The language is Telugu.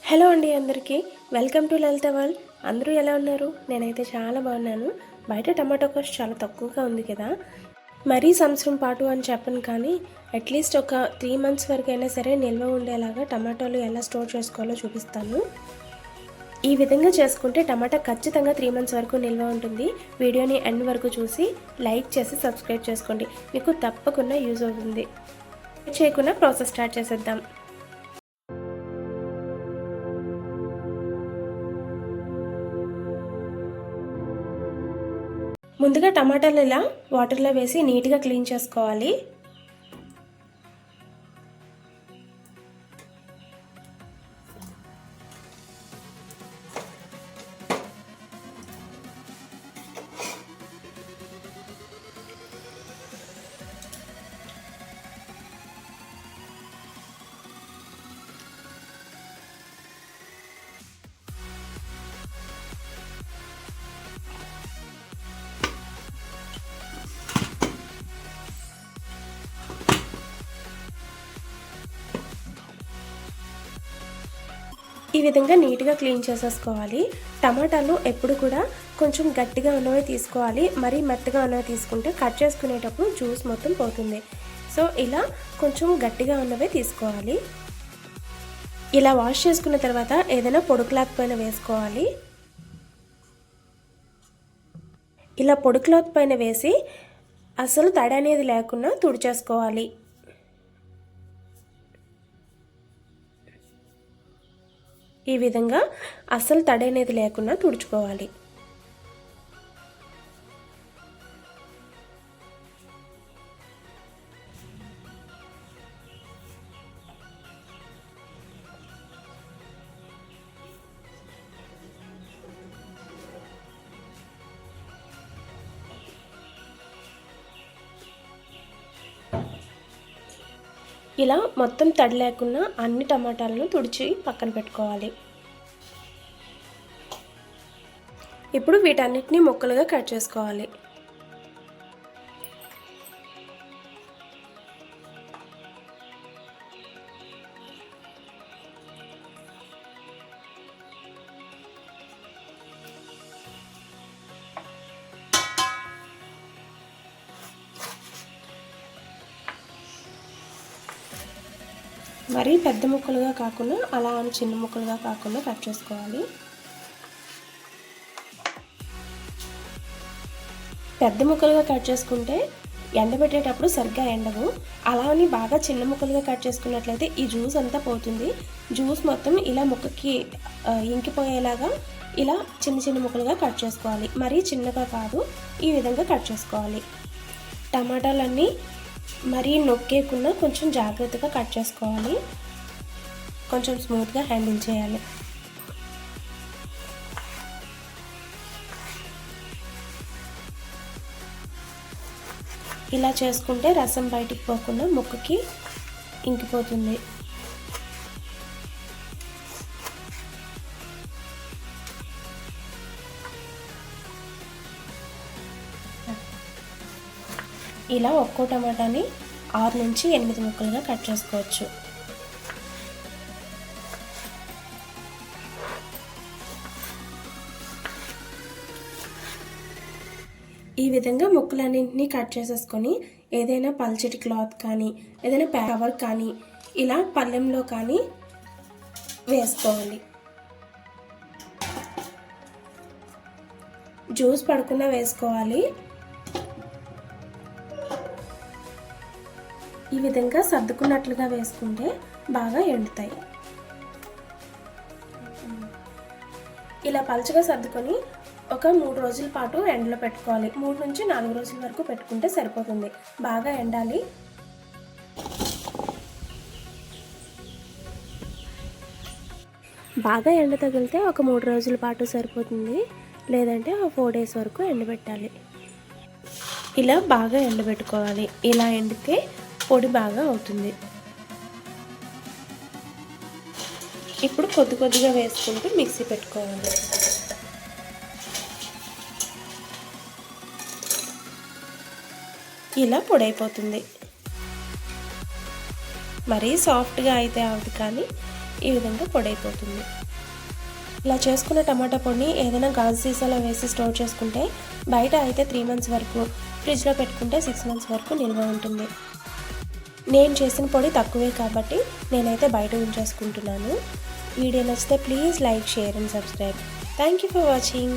హలో అండి అందరికీ వెల్కమ్ టు లలిత వరల్డ్. అందరూ ఎలా ఉన్నారు? నేనైతే చాలా బాగున్నాను. బయట టమాటో కాస్ట్ చాలా తక్కువగా ఉంది కదా. మరీ సంవత్సరం పాటు అని చెప్పను, కానీ అట్లీస్ట్ ఒక 3 months వరకైనా సరే నిల్వ ఉండేలాగా టమాటోలు ఎలా స్టోర్ చేసుకోవాలో చూపిస్తాను. ఈ విధంగా చేసుకుంటే టమాటా ఖచ్చితంగా 3 months వరకు నిల్వ ఉంటుంది. వీడియోని ఎండ్ వరకు చూసి లైక్ చేసి సబ్స్క్రైబ్ చేసుకోండి, మీకు తప్పకుండా యూజ్ అవుతుంది. చేయకుండా ప్రాసెస్ స్టార్ట్ చేసేద్దాం. ముందుగా టమాటాలు ఇలా వాటర్లో వేసి నీట్గా క్లీన్ చేసుకోవాలి. ఈ విధంగా నీట్గా క్లీన్ చేసేసుకోవాలి. టమాటాలు ఎప్పుడు కూడా కొంచెం గట్టిగా ఉన్నవి తీసుకోవాలి. మరీ మెత్తగా ఉన్నవి తీసుకుంటే కట్ చేసుకునేటప్పుడు జ్యూస్ మొత్తం పోతుంది. సో ఇలా కొంచెం గట్టిగా ఉన్నవే తీసుకోవాలి. ఇలా వాష్ చేసుకున్న తర్వాత ఏదైనా పొడి క్లాత్ పైన వేసుకోవాలి. ఇలా పొడి క్లాత్ పైన వేసి అసలు తడి అనేది లేకుండా తుడిచేసుకోవాలి. ఈ విధంగా అస్సలు తడి అనేది లేకుండా తుడుచుకోవాలి. ఇలా మొత్తం తడి లేకుండా అన్ని టమాటాలను తుడిచి పక్కన పెట్టుకోవాలి. ఇప్పుడు వీటన్నిటిని ముక్కలుగా కట్ చేసుకోవాలి. మరీ పెద్ద ముక్కలుగా కాకుండా అలా అని చిన్న ముక్కలుగా కాకుండా కట్ చేసుకోవాలి. పెద్ద ముక్కలుగా కట్ చేసుకుంటే ఎండబెట్టేటప్పుడు సరిగ్గా ఎండవు. అలా అని బాగా చిన్న ముక్కలుగా కట్ చేసుకున్నట్లయితే ఈ జ్యూస్ అంతా పోతుంది. జ్యూస్ మొత్తం ఇలా ముక్కకి ఇంకిపోయేలాగా ఇలా చిన్న చిన్న ముక్కలుగా కట్ చేసుకోవాలి. మరీ చిన్నగా కాదు, ఈ విధంగా కట్ చేసుకోవాలి. టమాటాలన్నీ మరీ నొక్కేయకుండా కొంచెం జాగ్రత్తగా కట్ చేసుకోవాలి. కొంచెం స్మూత్గా హ్యాండిల్ చేయాలి. ఇలా చేసుకుంటే రసం బయటికి పోకుండా ముక్కకి ఇంకిపోతుంది. ఇలా ఒక్కో టమాటాని 6 నుంచి 8 ముక్కలుగా కట్ చేసుకోవచ్చు. ఈ విధంగా ముక్కలన్నింటినీ కట్ చేసేసుకొని ఏదైనా పల్చటి క్లాత్ కానీ ఏదైనా కవర్ కానీ ఇలా పళ్ళెంలో కానీ వేసుకోవాలి. జ్యూస్ పడకుండా వేసుకోవాలి. ఈ విధంగా సర్దుకున్నట్లుగా వేసుకుంటే బాగా ఎండుతాయి. ఇలా పల్చగా సర్దుకొని ఒక 3 రోజుల పాటు ఎండలో పెట్టుకోవాలి. 3 నుంచి 4 రోజుల వరకు పెట్టుకుంటే సరిపోతుంది. బాగా ఎండాలి. బాగా ఎండ తగిలితే ఒక 3 రోజుల పాటు సరిపోతుంది, లేదంటే ఒక 4 days వరకు ఎండబెట్టాలి. ఇలా బాగా ఎండబెట్టుకోవాలి. ఇలా ఎండితే పొడి బాగా అవుతుంది. ఇప్పుడు కొద్ది కొద్దిగా వేసుకుంటూ మిక్సీ పెట్టుకోవాలి. ఇలా పొడి అయిపోతుంది. మరీ సాఫ్ట్గా అయితే అవ్వదు, కానీ ఈ విధంగా పొడి అయిపోతుంది. ఇలా చేసుకున్న టమాటా పొడిని ఏదైనా గాజు సీసాలో వేసి స్టోర్ చేసుకుంటే బయట అయితే 3 months వరకు, ఫ్రిడ్జ్లో పెట్టుకుంటే 6 months వరకు నిల్వ ఉంటుంది. నేను చేసిన పొడి తక్కువే కాబట్టి నేనైతే బయట ఉంచేసుకుంటున్నాను. వీడియో నచ్చితే please like, share and subscribe. Thank you for watching.